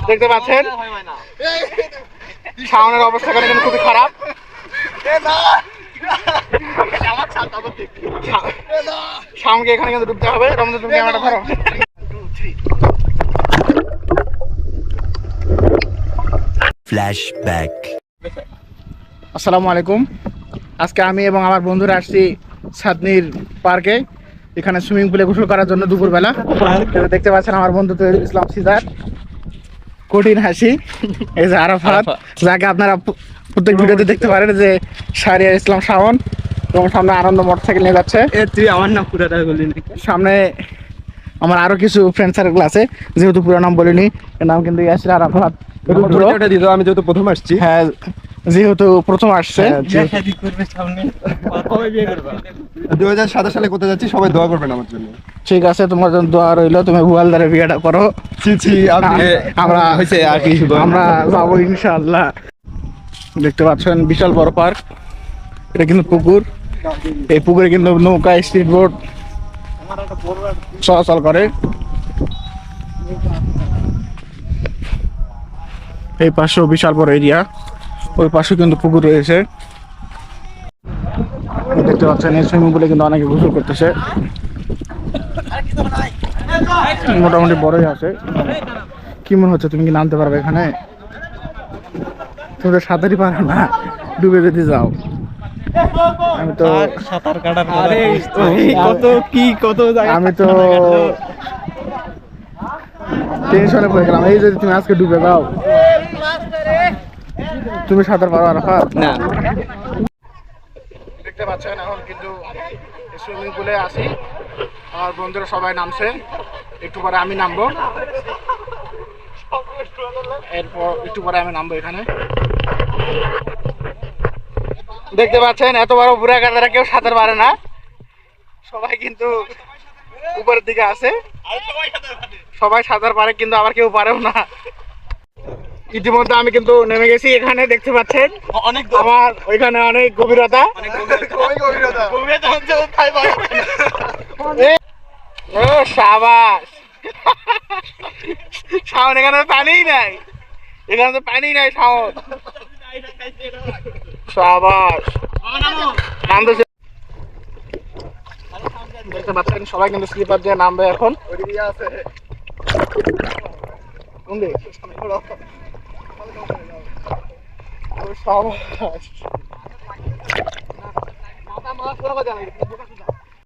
দেখতে পাচ্ছেন শাওনের অবস্থা কিন্তু খুবই খারাপ। শাওনকে এখানে কিন্তু ডুবতে হবে। রমজান তুমি ক্যামেরাটা ধরো। ফ্ল্যাশব্যাক। আসসালামু আলাইকুম। আজকে আমি এবং আমার বন্ধুরা আসছি সাদনির পার্কে। এখানে সুইমিং পুলে গোসল করার জন্য দুপুরবেলা। দেখতে পাচ্ছেন আমার বন্ধু তৈরি ইসলাম সিদার, কঠিন হাসি। এই যে আরাফাত, যাকে আপনারা প্রত্যেক ভিডিওতে দেখতে পারেন, যে শাহরিয়ার ইসলাম শাওন, এবং সামনে আনন্দ মোটরসাইকেল নিয়ে যাচ্ছে। তুই আমার নাম পুরাটা বলি না। সামনে আমার আরো কিছু ফ্রেন্ড সার্কেল আছে, যেহেতু পুরো নাম বলিনি। এর নাম কিন্তু ইয়াসির আরাফাত। আমি যেহেতু প্রথম আসছি, হ্যাঁ, যেহেতু প্রথম আসছে। 2027 সালে কোথায় যাচ্ছি, সবাই দোয়া করবেন আমার জন্য। ঠিক আছে, তোমার জন্য দোয়া রইলো। তুমি গোয়ালদারে বিয়েটা করো। আমরা হয়েছে আর কি, আমরা যাবো ইনশাআল্লাহ। দেখতে পাচ্ছেন বিশাল বড় পার্ক। এটা কিন্তু পুকুর। এই পুকুরে কিন্তু নৌকা, স্পিড বোট চলাচল করে। এই পাশেও বিশাল বড় এরিয়া, ওই পাশে কিন্তু পুকুর রয়েছে। দেখতে পাচ্ছেন এই সুইমিং পুলে কিন্তু অনেকে গোসল করতেছে। মোটামুটি বড়ই আছে। কি মনে হচ্ছে, তুমি কি নামতে পারবে এখানে? তুমি তো সাঁতারই পারো না, ডুবে যদি যাও। আমি তো সাঁতার কাটার আমি তো টেনশনে পড়ে গেলাম। এই যদি তুমি আজকে ডুবে যাও, তুমি সাঁতার পারো আরাফাত? না। দেখতে পাচ্ছেন এখন কিন্তু সুইমিং পুলে আসি। আমার বন্ধুরা সবাই নামছে, একটু পরে আমি নামবো। এরপর একটু পরে আমি নামবো এখানে। দেখতে পাচ্ছেন এত বড় বুড়া গাদারা কেউ সাঁতার পারে না, সবাই কিন্তু উপরের দিকে আছে। সবাই সাঁতার পারে, কিন্তু আবার কেউ পারেও না। ইতিমধ্যে আমি কিন্তু নেমে গেছি এখানে। দেখতে পাচ্ছেন আমার ওইখানে অনেক গভীরতা। সাবাস শাওন, এখানে পানিই নাই, এখানে তো পানি নাই শাওন। সাবাস, নামতেছে। দেখতে পাচ্ছেন সবাই কিন্তু স্লিপার দিয়ে নামবে এখন। সাবাস।